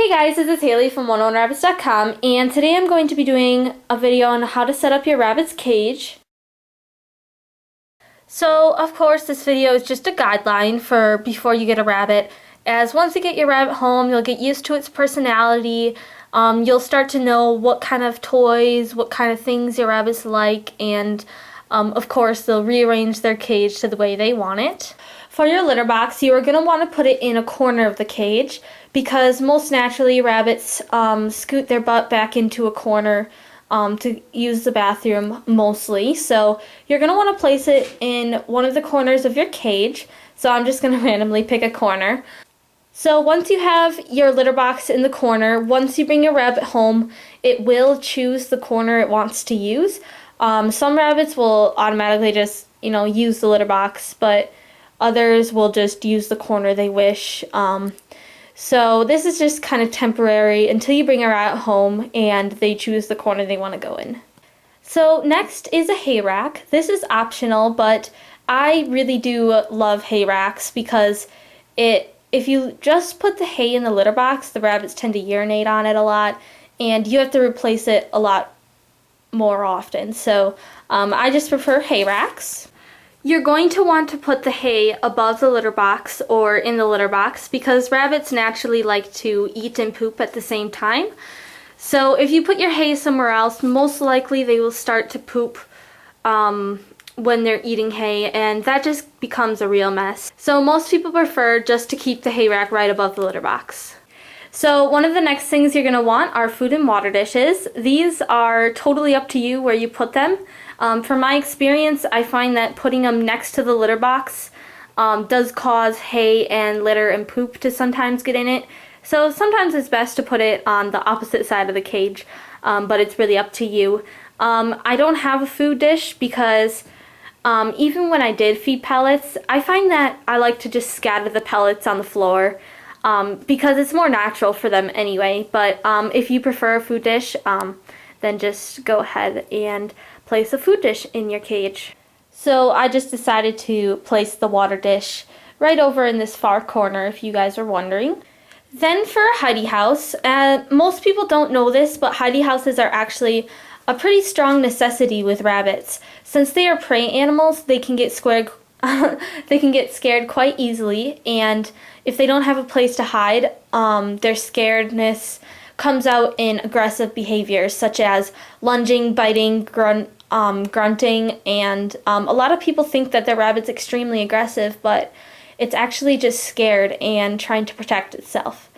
Hey guys, this is Haley from 101rabbits.com, and today I'm going to be doing a video on how to set up your rabbit's cage. So, of course, this video is just a guideline for before you get a rabbit, as once you get your rabbit home, you'll get used to its personality, you'll start to know what kind of toys, what kind of things your rabbits like, and of course, they'll rearrange their cage to the way they want it. For your litter box, you are going to want to put it in a corner of the cage because most naturally rabbits scoot their butt back into a corner to use the bathroom mostly. So you're going to want to place it in one of the corners of your cage. So I'm just going to randomly pick a corner. So once you have your litter box in the corner, once you bring your rabbit home, it will choose the corner it wants to use. Some rabbits will automatically just, use the litter box, but others will just use the corner they wish. So this is just kind of temporary until you bring her out home and they choose the corner they want to go in. So next is a hay rack. This is optional, but I really do love hay racks because if you just put the hay in the litter box, the rabbits tend to urinate on it a lot, and you have to replace it a lot more often. So I just prefer hay racks. You're going to want to put the hay above the litter box or in the litter box because rabbits naturally like to eat and poop at the same time. So if you put your hay somewhere else, most likely they will start to poop when they're eating hay, and that just becomes a real mess. So most people prefer just to keep the hay rack right above the litter box. So one of the next things you're going to want are food and water dishes. These are totally up to you where you put them. From my experience, I find that putting them next to the litter box does cause hay and litter and poop to sometimes get in it. So sometimes it's best to put it on the opposite side of the cage, but it's really up to you. I don't have a food dish because even when I did feed pellets, I find that I like to just scatter the pellets on the floor. Because it's more natural for them anyway, but if you prefer a food dish, then just go ahead and place a food dish in your cage. So I just decided to place the water dish right over in this far corner if you guys are wondering. Then for a Hidey House, most people don't know this, but Hidey Houses are actually a pretty strong necessity with rabbits. Since they are prey animals, they can get scared quite easily, and if they don't have a place to hide, their scaredness comes out in aggressive behaviors such as lunging, biting, grunting, and a lot of people think that their rabbit's extremely aggressive, but it's actually just scared and trying to protect itself.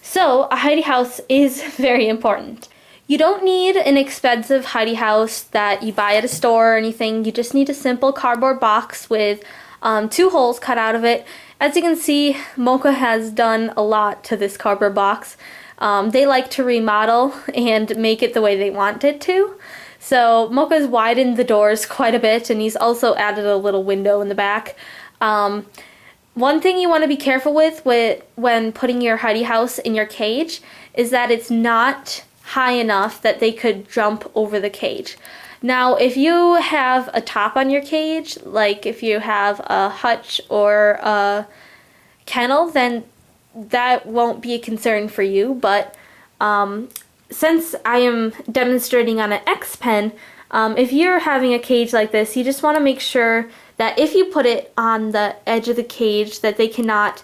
So a Hidey House is very important. You don't need an expensive Hidey House that you buy at a store or anything. You just need a simple cardboard box with 2 holes cut out of it. As you can see, Mocha has done a lot to this cardboard box. They like to remodel and make it the way they want it to. So Mocha's widened the doors quite a bit, and he's also added a little window in the back. One thing you want to be careful with when putting your Hidey House in your cage is that it's not high enough that they could jump over the cage. Now, if you have a top on your cage, like if you have a hutch or a kennel, then that won't be a concern for you. But since I am demonstrating on an X pen, if you're having a cage like this, you just want to make sure that if you put it on the edge of the cage, that they cannot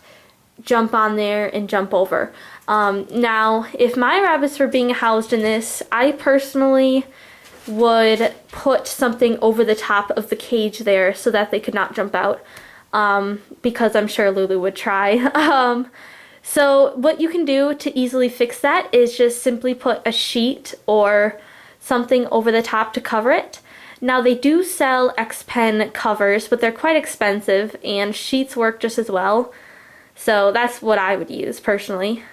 jump on there and jump over. Now, if my rabbits were being housed in this, I personally would put something over the top of the cage there so that they could not jump out, because I'm sure Lulu would try. So what you can do to easily fix that is just simply put a sheet or something over the top to cover it. Now they do sell X-Pen covers, but they're quite expensive, and sheets work just as well. So that's what I would use personally.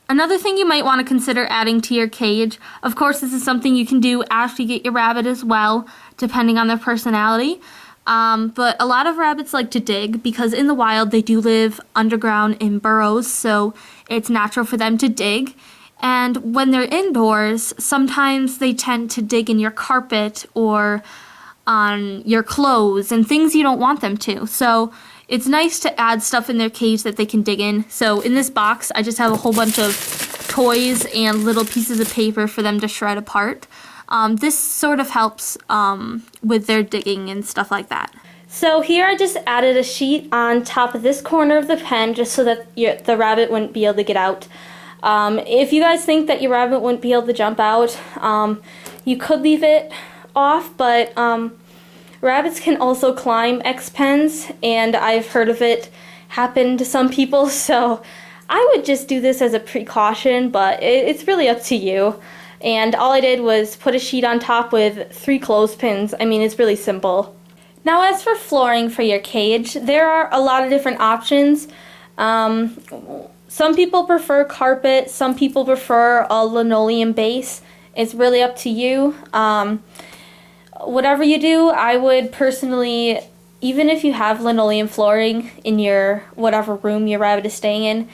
Another thing you might want to consider adding to your cage, of course this is something you can do after you get your rabbit as well, depending on their personality. But a lot of rabbits like to dig because in the wild they do live underground in burrows, so it's natural for them to dig. And when they're indoors, sometimes they tend to dig in your carpet or on your clothes and things you don't want them to. So it's nice to add stuff in their cage that they can dig in. So in this box, I just have a whole bunch of toys and little pieces of paper for them to shred apart. This sort of helps with their digging and stuff like that. So here I just added a sheet on top of this corner of the pen just so that the rabbit wouldn't be able to get out. If you guys think that your rabbit wouldn't be able to jump out, you could leave it off, but rabbits can also climb X pens, and I've heard of it happen to some people, so I would just do this as a precaution, but it's really up to you. And all I did was put a sheet on top with 3 clothespins. I mean, it's really simple. Now, as for flooring for your cage, there are a lot of different options. Some people prefer carpet, some people prefer a linoleum base. It's really up to you. Whatever you do, I would personally, even if you have linoleum flooring in your whatever room your rabbit is staying in,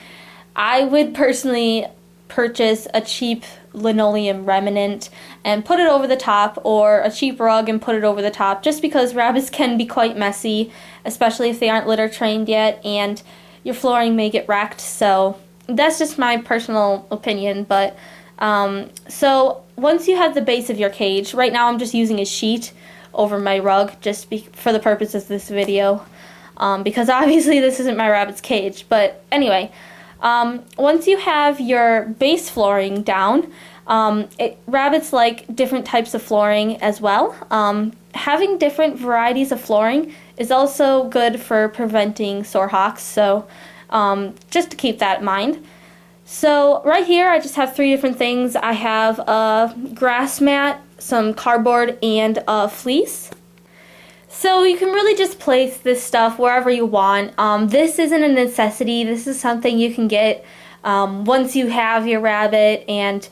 I would personally purchase a cheap linoleum remnant and put it over the top, or a cheap rug and put it over the top, just because rabbits can be quite messy, especially if they aren't litter trained yet, and your flooring may get wrecked. So that's just my personal opinion. But so once you have the base of your cage, right now I'm just using a sheet over my rug just for the purpose of this video, because obviously this isn't my rabbit's cage. But anyway, once you have your base flooring down, rabbits like different types of flooring as well. Having different varieties of flooring is also good for preventing sore hocks, so just to keep that in mind. So right here I just have 3 different things. I have a grass mat, some cardboard, and a fleece. So you can really just place this stuff wherever you want. This isn't a necessity. This is something you can get once you have your rabbit and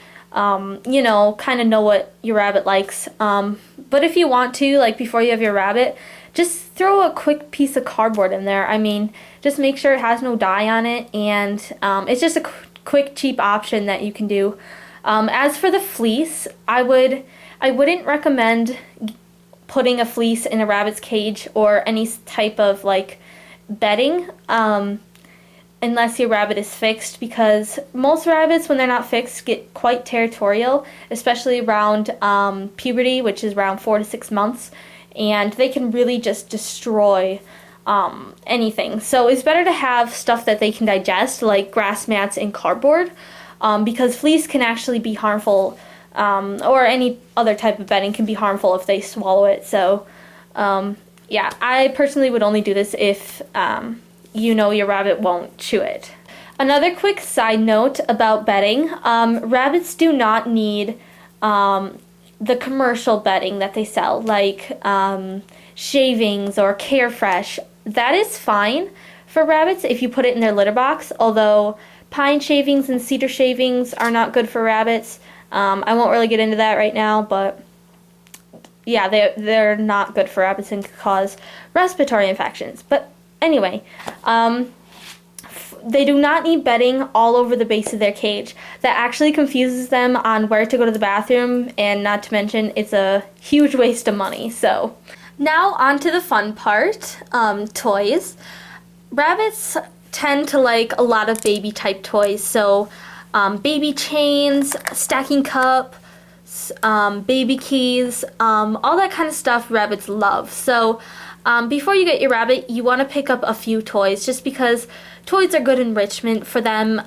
you know, kind of know what your rabbit likes. But if you want to, like before you have your rabbit, just throw a quick piece of cardboard in there. I mean, just make sure it has no dye on it, and it's just a quick, cheap option that you can do. As for the fleece, I wouldn't recommend putting a fleece in a rabbit's cage or any type of like bedding unless your rabbit is fixed, because most rabbits, when they're not fixed, get quite territorial, especially around puberty, which is around 4 to 6 months, and they can really just destroy anything. So it's better to have stuff that they can digest, like grass mats and cardboard, because fleece can actually be harmful, or any other type of bedding can be harmful if they swallow it. So yeah, I personally would only do this if you know your rabbit won't chew it. Another quick side note about bedding, rabbits do not need the commercial bedding that they sell, like shavings or Carefresh. That is fine for rabbits if you put it in their litter box, although pine shavings and cedar shavings are not good for rabbits. I won't really get into that right now, but yeah, they're not good for rabbits and could cause respiratory infections. But anyway, they do not need bedding all over the base of their cage. That actually confuses them on where to go to the bathroom, and not to mention it's a huge waste of money. So now on to the fun part, toys. Rabbits tend to like a lot of baby type toys, so baby chains, stacking cups, baby keys, all that kind of stuff rabbits love. So before you get your rabbit, you want to pick up a few toys, just because toys are good enrichment for them.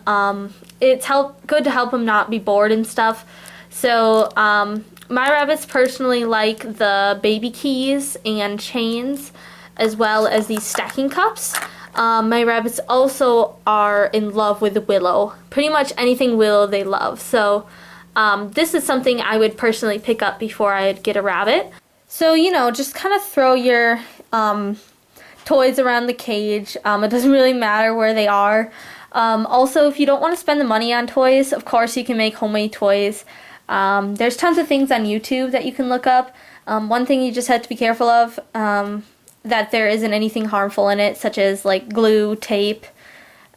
It's good to help them not be bored and stuff. So my rabbits personally like the baby keys and chains, as well as these stacking cups. My rabbits also are in love with Willow. Pretty much anything Willow they love. So this is something I would personally pick up before I'd get a rabbit. So, you know, just kind of throw your toys around the cage. It doesn't really matter where they are. Also, if you don't want to spend the money on toys, of course you can make homemade toys. There's tons of things on YouTube that you can look up. One thing you just have to be careful of, that there isn't anything harmful in it, such as like glue, tape,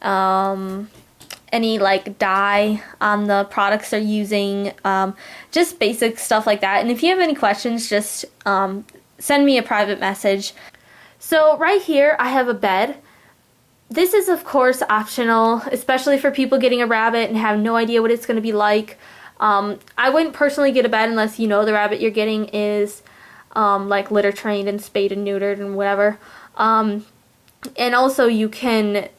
any like dye on the products they're using, just basic stuff like that. And if you have any questions, just send me a private message. So right here I have a bed. This is of course optional, especially for people getting a rabbit and have no idea what it's going to be like. I wouldn't personally get a bed unless you know the rabbit you're getting is like litter trained and spayed and neutered and whatever. And also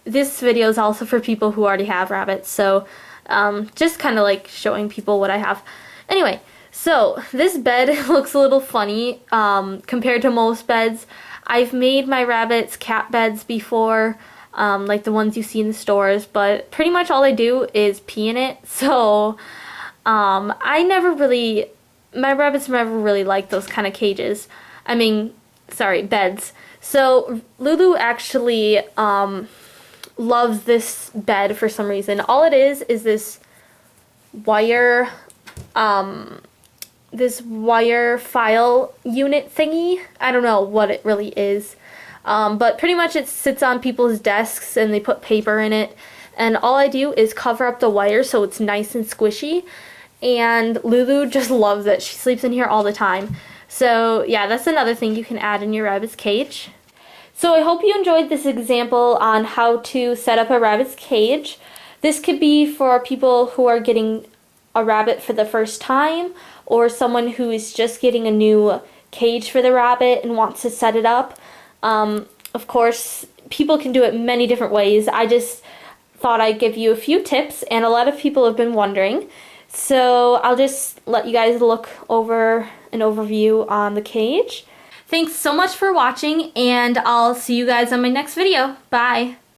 this video is also for people who already have rabbits, so just kind of like showing people what I have. Anyway, so this bed looks a little funny compared to most beds. I've made my rabbits cat beds before, like the ones you see in the stores, but pretty much all I do is pee in it, so my rabbits never really liked those kind of cages. I mean, sorry, beds. So Lulu actually loves this bed for some reason. All it is this wire file unit thingy. I don't know what it really is. But pretty much it sits on people's desks and they put paper in it. And all I do is cover up the wire so it's nice and squishy. And Lulu just loves it. She sleeps in here all the time. So yeah, that's another thing you can add in your rabbit's cage. So I hope you enjoyed this example on how to set up a rabbit's cage. This could be for people who are getting a rabbit for the first time, or someone who is just getting a new cage for the rabbit and wants to set it up. Of course, people can do it many different ways. I just thought I'd give you a few tips, and a lot of people have been wondering. So I'll just let you guys look over an overview on the cage. Thanks so much for watching, and I'll see you guys on my next video. Bye!